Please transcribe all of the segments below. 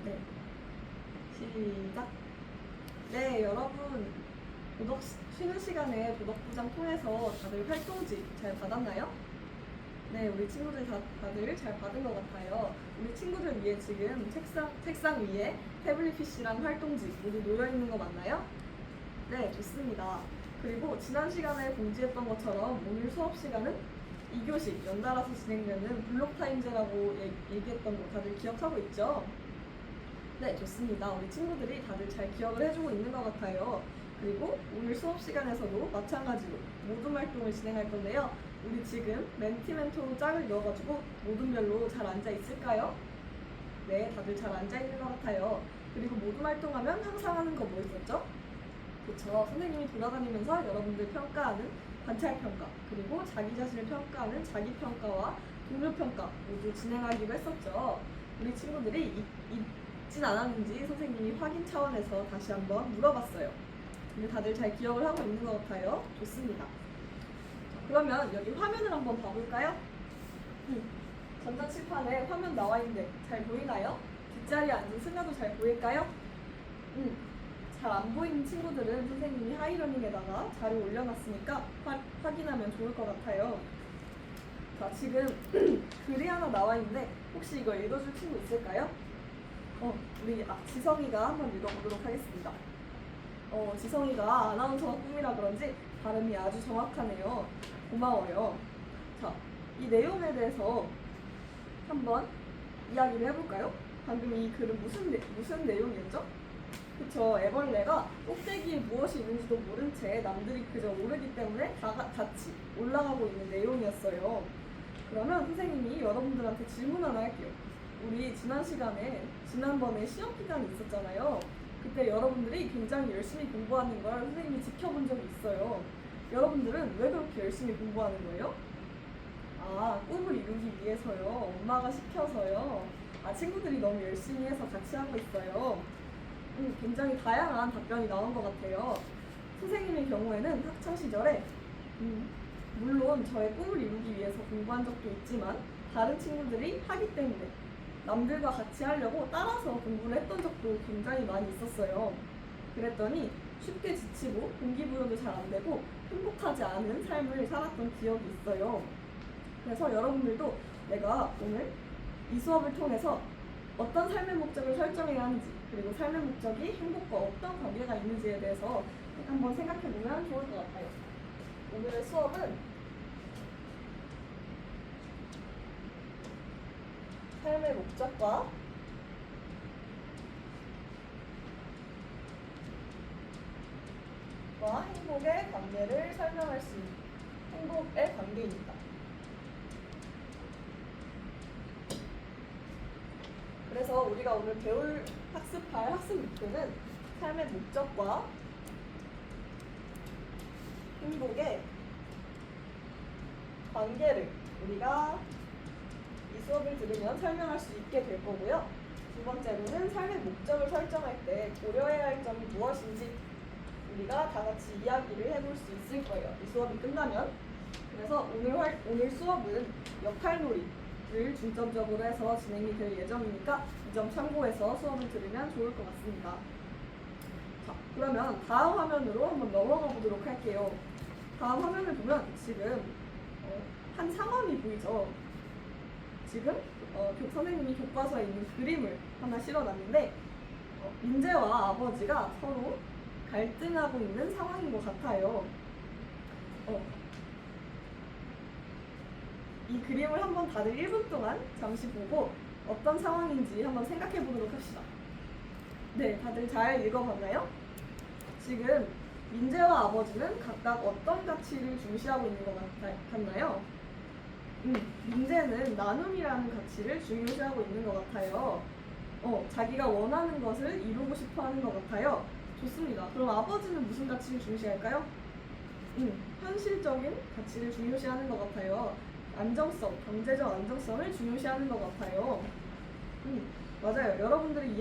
네, 시작. 네, 여러분, 쉬는 시간에 도덕부장 통해서 다들 활동지 잘 받았나요? 네, 우리 친구들 다들 잘 받은 것 같아요. 우리 친구들 위에 지금 책상 위에 태블릿 PC랑 활동지 모두 놓여 있는 거 맞나요? 네, 좋습니다. 그리고 지난 시간에 공지했던 것처럼 오늘 수업 시간은 2교시 연달아서 진행되는 블록타임제라고 얘기했던 거 다들 기억하고 있죠? 네, 좋습니다. 우리 친구들이 다들 잘 기억을 해주고 있는 것 같아요. 그리고 오늘 수업 시간에서도 마찬가지로 모둠 활동을 진행할 건데요. 우리 지금 멘티멘토로 짝을 이어가지고 모둠별로 잘 앉아 있을까요? 네, 다들 잘 앉아 있는 것 같아요. 그리고 모둠 활동하면 항상 하는 거 뭐 있었죠? 그쵸. 선생님이 돌아다니면서 여러분들 평가하는 관찰평가, 그리고 자기 자신을 평가하는 자기평가와 동료평가 모두 진행하기로 했었죠. 우리 친구들이 잊진 않았는지 선생님이 확인 차원에서 다시 한번 물어봤어요. 근데 다들 잘 기억을 하고 있는 것 같아요. 좋습니다. 그러면 여기 화면을 한번 봐볼까요? 전자칠판에 화면 나와 있는데 잘 보이나요? 뒷자리에 앉은 승아도 잘 보일까요? 잘 안 보이는 친구들은 선생님이 하이러닝에다가 자료 올려놨으니까 확인하면 좋을 것 같아요. 자, 지금 글이 하나 나와 있는데 혹시 이거 읽어줄 친구 있을까요? 우리 지성이가 한번 읽어보도록 하겠습니다. 지성이가 아나운서가 꿈이라 그런지 발음이 아주 정확하네요. 고마워요. 자, 이 내용에 대해서 한번 이야기를 해볼까요? 방금 이 글은 무슨 내용이었죠? 그쵸, 애벌레가 꼭대기에 무엇이 있는지도 모른 채 남들이 그저 오르기 때문에 다 같이 올라가고 있는 내용이었어요. 그러면 선생님이 여러분들한테 질문 하나 할게요. 우리 지난번에 시험 기간이 있었잖아요. 그때 여러분들이 굉장히 열심히 공부하는 걸 선생님이 지켜본 적이 있어요. 여러분들은 왜 그렇게 열심히 공부하는 거예요? 꿈을 이루기 위해서요. 엄마가 시켜서요. 친구들이 너무 열심히 해서 같이 하고 있어요. 굉장히 다양한 답변이 나온 것 같아요. 선생님의 경우에는 학창시절에 물론 저의 꿈을 이루기 위해서 공부한 적도 있지만 다른 친구들이 하기 때문에 남들과 같이 하려고 따라서 공부를 했던 적도 굉장히 많이 있었어요. 그랬더니 쉽게 지치고 동기부여도 잘 안 되고 행복하지 않은 삶을 살았던 기억이 있어요. 그래서 여러분들도 내가 오늘 이 수업을 통해서 어떤 삶의 목적을 설정해야 하는지, 그리고 삶의 목적이 행복과 어떤 관계가 있는지에 대해서 한번 생각해보면 좋을 것 같아요. 오늘의 수업은 삶의 목적과 행복의 관계를 설명할 수 있는 행복의 관계입니다. 그래서 우리가 오늘 학습할 학습 목표는 삶의 목적과 행복의 관계를 우리가 이 수업을 들으면 설명할 수 있게 될 거고요. 두 번째로는 삶의 목적을 설정할 때 고려해야 할 점이 무엇인지 우리가 다 같이 이야기를 해볼 수 있을 거예요. 이 수업이 끝나면. 그래서 오늘 수업은 역할놀이를 중점적으로 해서 진행이 될 예정이니까 이 점 참고해서 수업을 들으면 좋을 것 같습니다. 자, 그러면 다음 화면으로 한번 넘어가 보도록 할게요. 다음 화면을 보면 지금 한 상황이 보이죠? 지금 선생님이 교과서에 있는 그림을 하나 실어놨는데 민재와 아버지가 서로 갈등하고 있는 상황인 것 같아요. 이 그림을 한번 다들 1분 동안 잠시 보고 어떤 상황인지 한번 생각해 보도록 합시다. 네, 다들 잘 읽어봤나요? 지금 민재와 아버지는 각각 어떤 가치를 중시하고 있는 것 같나요? 민재는 나눔이라는 가치를 중요시하고 있는 것 같아요. 자기가 원하는 것을 이루고 싶어 하는 것 같아요. 좋습니다. 그럼 아버지는 무슨 가치를 중시할까요? 현실적인 가치를 중요시하는 것 같아요. 안정성, 경제적 안정성을 중요시하는 것 같아요. 맞아요. 여러분들이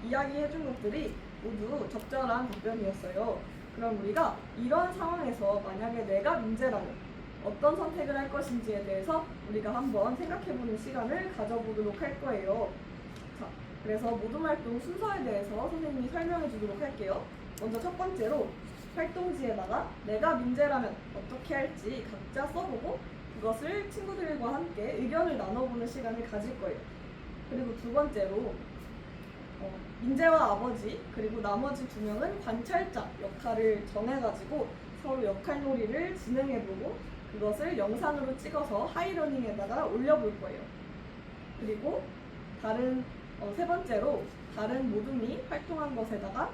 이야기해준 것들이 모두 적절한 답변이었어요. 그럼 우리가 이런 상황에서 만약에 내가 민재라면 어떤 선택을 할 것인지에 대해서 우리가 한번 생각해보는 시간을 가져보도록 할 거예요. 자, 그래서 모둠 활동 순서에 대해서 선생님이 설명해 주도록 할게요. 먼저 첫 번째로 활동지에다가 내가 민재라면 어떻게 할지 각자 써보고 그것을 친구들과 함께 의견을 나눠보는 시간을 가질 거예요. 그리고 두 번째로 민재와 아버지 그리고 나머지 두 명은 관찰자 역할을 정해가지고 서로 역할놀이를 진행해보고 그것을 영상으로 찍어서 하이러닝에다가 올려볼 거예요. 그리고 세 번째로 다른 모둠이 활동한 것에다가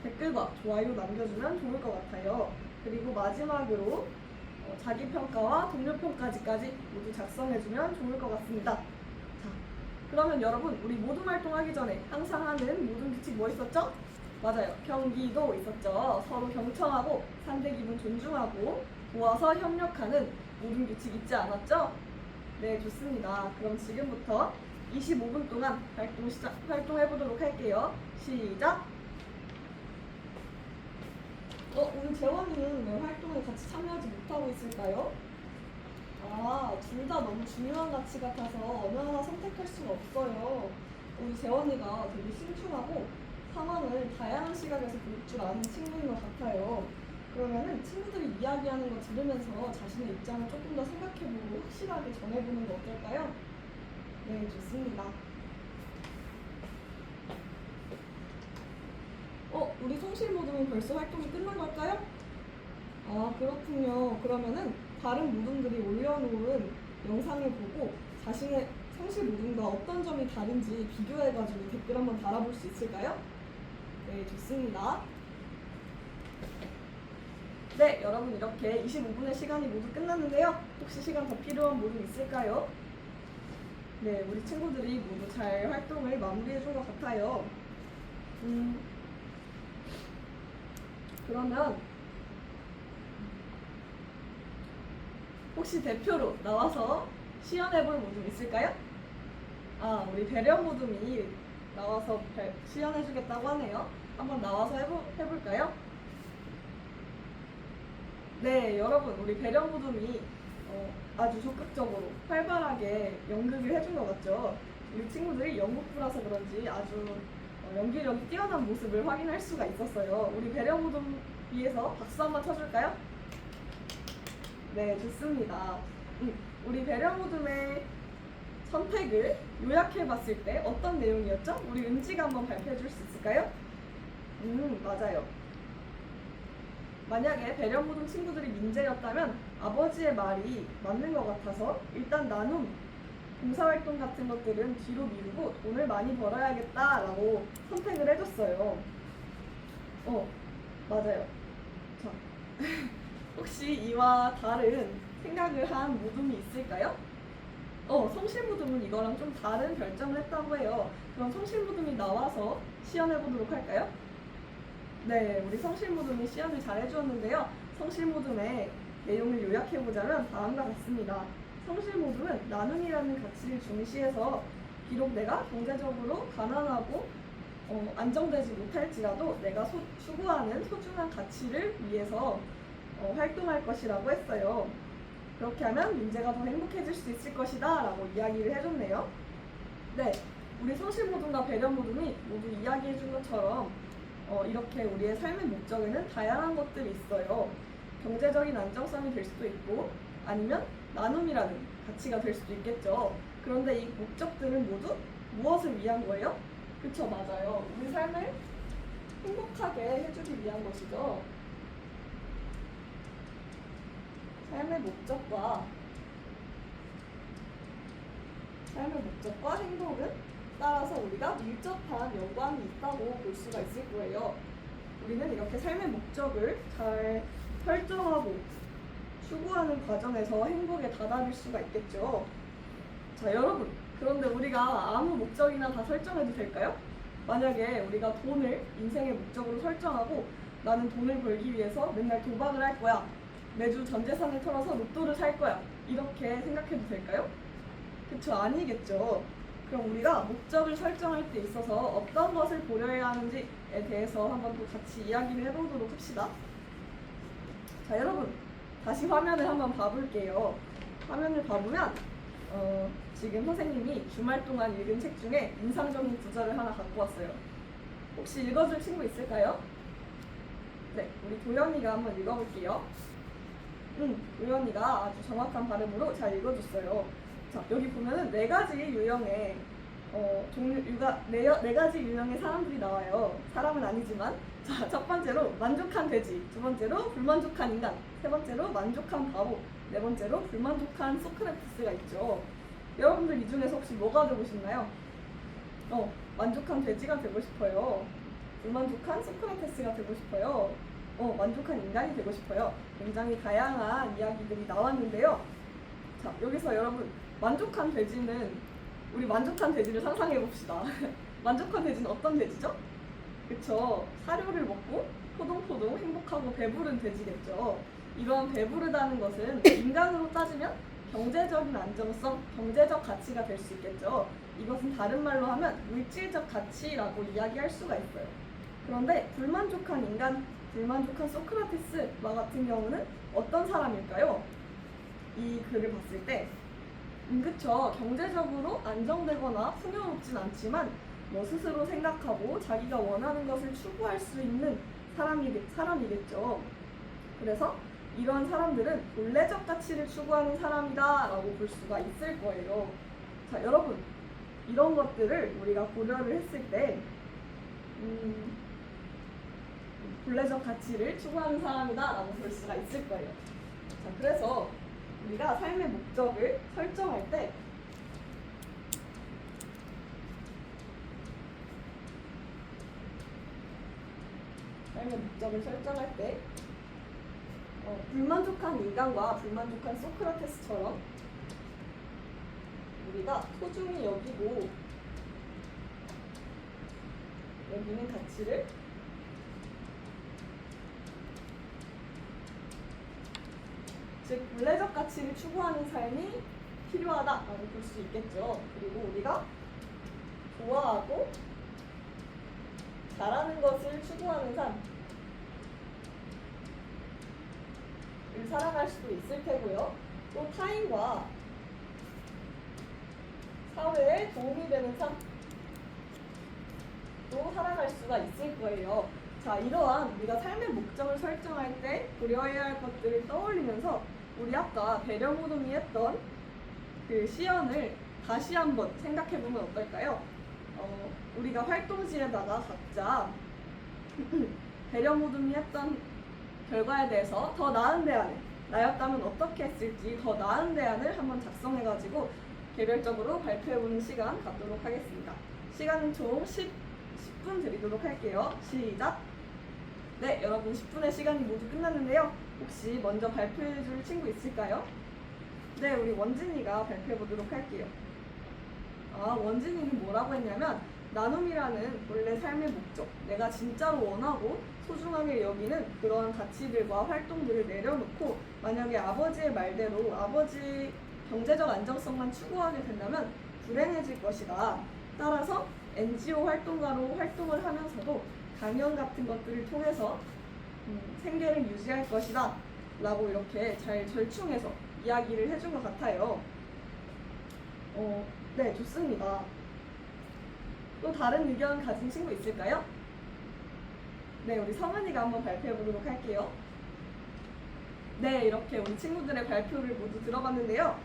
댓글과 좋아요 남겨주면 좋을 것 같아요. 그리고 마지막으로 자기평가와 동료평가지까지 모두 작성해주면 좋을 것 같습니다. 자, 그러면 여러분 우리 모둠 활동하기 전에 항상 하는 모둠 규칙 뭐 있었죠? 맞아요. 경기도 있었죠. 서로 경청하고 상대 기분 존중하고 도와서 협력하는 모둠 규칙 있지 않았죠? 네, 좋습니다. 그럼 지금부터 25분 동안 활동해보도록 할게요. 시작! 오늘 재원이는 왜 활동에 같이 참여하지 못하고 있을까요? 둘 다 너무 중요한 가치 같아서 어느 하나 선택할 수가 없어요. 우리 재원이가 되게 신중하고 상황을 다양한 시각에서 볼 줄 아는 친구인 것 같아요. 그러면은 친구들이 이야기하는 거 들으면서 자신의 입장을 조금 더 생각해보고 확실하게 정해보는 거 어떨까요? 네, 좋습니다. 우리 성실 모둠은 벌써 활동이 끝난 걸까요? 그렇군요. 그러면은 다른 모둠들이 올려놓은 영상을 보고 자신의 성실 모둠과 어떤 점이 다른지 비교해가지고 댓글 한번 달아볼 수 있을까요? 네, 좋습니다. 네, 여러분 이렇게 25분의 시간이 모두 끝났는데요. 혹시 시간 더 필요한 모둠 있을까요? 네, 우리 친구들이 모두 잘 활동을 마무리해준 것 같아요. 그러면 혹시 대표로 나와서 시연해볼 모둠 있을까요? 우리 배련 모둠이 나와서 시연해주겠다고 하네요. 한번 나와서 해볼까요? 네, 여러분 우리 배련 모둠이 아주 적극적으로 활발하게 연극을 해준 것 같죠? 우리 친구들이 연극부라서 그런지 아주 연기력이 뛰어난 모습을 확인할 수가 있었어요. 우리 배련 모둠 위해서 박수 한번 쳐줄까요? 네, 좋습니다. 우리 배련 모둠의 선택을 요약해봤을 때 어떤 내용이었죠? 우리 은지가 한번 발표해줄 수 있을까요? 맞아요. 만약에 배련 모둠 친구들이 민재였다면 아버지의 말이 맞는 것 같아서 일단 나눔, 봉사활동 같은 것들은 뒤로 미루고 돈을 많이 벌어야겠다라고 선택을 해줬어요. 맞아요. 자, 혹시 이와 다른 생각을 한 모둠이 있을까요? 성실 모둠은 이거랑 좀 다른 결정을 했다고 해요. 그럼 성실 모둠이 나와서 시연해보도록 할까요? 네, 우리 성실 모둠이 시연을 잘 해주었는데요. 성실 모둠의 내용을 요약해보자면 다음과 같습니다. 성실 모둠은 나눔이라는 가치를 중시해서 비록 내가 경제적으로 가난하고 안정되지 못할지라도 내가 추구하는 소중한 가치를 위해서 활동할 것이라고 했어요. 그렇게 하면 민재가 더 행복해질 수 있을 것이다 라고 이야기를 해줬네요. 네, 우리 성실 모둠과 배련 모둠이 모두 이야기해준 것처럼 이렇게 우리의 삶의 목적에는 다양한 것들이 있어요. 경제적인 안정성이 될 수도 있고 아니면 나눔이라는 가치가 될 수도 있겠죠. 그런데 이 목적들은 모두 무엇을 위한 거예요? 그쵸, 맞아요. 우리 삶을 행복하게 해주기 위한 것이죠. 삶의 목적과 행복은 따라서 우리가 밀접한 연관이 있다고 볼 수가 있을 거예요. 우리는 이렇게 삶의 목적을 잘 설정하고 추구하는 과정에서 행복에 다다를 수가 있겠죠. 자, 여러분, 그런데 우리가 아무 목적이나 다 설정해도 될까요? 만약에 우리가 돈을 인생의 목적으로 설정하고 나는 돈을 벌기 위해서 맨날 도박을 할 거야, 매주 전 재산을 털어서 로또를 살 거야, 이렇게 생각해도 될까요? 그쵸, 아니겠죠. 그럼 우리가 목적을 설정할 때 있어서 어떤 것을 고려해야 하는지에 대해서 한번 또 같이 이야기를 해보도록 합시다. 자, 여러분 다시 화면을 한번 봐볼게요. 화면을 봐보면 지금 선생님이 주말 동안 읽은 책 중에 인상적인 구절을 하나 갖고 왔어요. 혹시 읽어줄 친구 있을까요? 네, 우리 도연이가 한번 읽어볼게요. 도연이가 아주 정확한 발음으로 잘 읽어줬어요. 자, 여기 보면은 네 가지 유형의 네 가지 유형의 사람들이 나와요. 사람은 아니지만. 자, 첫 번째로 만족한 돼지, 두 번째로 불만족한 인간, 세 번째로 만족한 바보, 네 번째로 불만족한 소크라테스가 있죠. 여러분들 이 중에서 혹시 뭐가 되고 싶나요? 만족한 돼지가 되고 싶어요. 불만족한 소크라테스가 되고 싶어요. 만족한 인간이 되고 싶어요. 굉장히 다양한 이야기들이 나왔는데요. 자, 여기서 여러분 만족한 돼지는 우리 만족한 돼지를 상상해 봅시다. 만족한 돼지는 어떤 돼지죠? 그쵸? 사료를 먹고 포동포동 행복하고 배부른 돼지겠죠. 이런 배부르다는 것은 인간으로 따지면 경제적인 안정성, 경제적 가치가 될 수 있겠죠. 이것은 다른 말로 하면 물질적 가치라고 이야기할 수가 있어요. 그런데 불만족한 인간, 불만족한 소크라테스와 같은 경우는 어떤 사람일까요? 이 글을 봤을 때 그쵸, 경제적으로 안정되거나 풍요롭진 않지만 스스로 생각하고 자기가 원하는 것을 추구할 수 있는 사람이겠죠. 그래서 이런 사람들은 본래적 가치를 추구하는 사람이다 라고 볼 수가 있을 거예요. 자, 여러분 이런 것들을 우리가 고려를 했을 때 본래적 가치를 추구하는 사람이다 라고 볼 수가 있을 거예요. 자, 그래서 우리가 삶의 목적을 설정할 때 불만족한 인간과 불만족한 소크라테스처럼 우리가 소중히 여기고 여기는 가치를 즉 본래적 가치를 추구하는 삶이 필요하다라고 볼 수 있겠죠. 그리고 우리가 좋아하고 잘하는 것을 추구하는 삶을 살아갈 수도 있을 테고요. 또 타인과 사회에 도움이 되는 삶도 살아갈 수가 있을 거예요. 자, 이러한 우리가 삶의 목적을 설정할 때 고려해야 할 것들을 떠올리면서 우리 아까 배려무덤이 했던 그 시연을 다시 한번 생각해 보면 어떨까요? 우리가 활동지에다가 각자 배려무덤이 했던 결과에 대해서 더 나은 대안을, 나였다면 어떻게 했을지 더 나은 대안을 한번 작성해가지고 개별적으로 발표해보는 시간 갖도록 하겠습니다. 시간은 총 10분 드리도록 할게요. 시작! 네, 여러분 10분의 시간이 모두 끝났는데요. 혹시 먼저 발표해줄 친구 있을까요? 네, 우리 원진이가 발표해보도록 할게요. 원진이는 뭐라고 했냐면 나눔이라는 본래 삶의 목적, 내가 진짜로 원하고 소중하게 여기는 그런 가치들과 활동들을 내려놓고 만약에 아버지의 말대로 아버지 경제적 안정성만 추구하게 된다면 불행해질 것이다. 따라서 NGO 활동가로 활동을 하면서도 강연 같은 것들을 통해서 생계를 유지할 것이다 라고 이렇게 잘 절충해서 이야기를 해준 것 같아요. 네, 좋습니다. 또 다른 의견 가진 친구 있을까요? 네, 우리 성은이가 한번 발표해 보도록 할게요. 네, 이렇게 우리 친구들의 발표를 모두 들어봤는데요.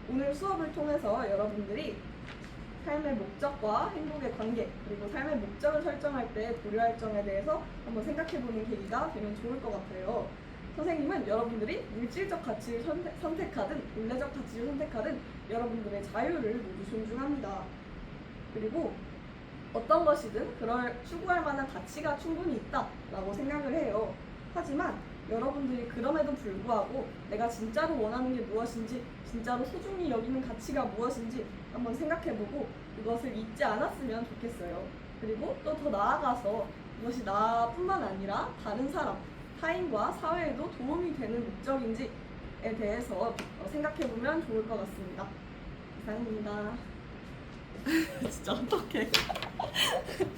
오늘 수업을 통해서 여러분들이 삶의 목적과 행복의 관계, 그리고 삶의 목적을 설정할 때 고려할 점에 대해서 한번 생각해보는 계기가 되면 좋을 것 같아요. 선생님은 여러분들이 물질적 가치를 선택하든 본래적 가치를 선택하든 여러분들의 자유를 모두 존중합니다. 그리고 어떤 것이든 그럴 추구할 만한 가치가 충분히 있다라고 생각을 해요. 하지만 여러분들이 그럼에도 불구하고 내가 진짜로 원하는 게 무엇인지, 진짜로 소중히 여기는 가치가 무엇인지 한번 생각해보고 그것을 잊지 않았으면 좋겠어요. 그리고 또 더 나아가서 이것이 나뿐만 아니라 다른 사람, 타인과 사회에도 도움이 되는 목적인지에 대해서 생각해보면 좋을 것 같습니다. 이상입니다. 진짜 어떡해.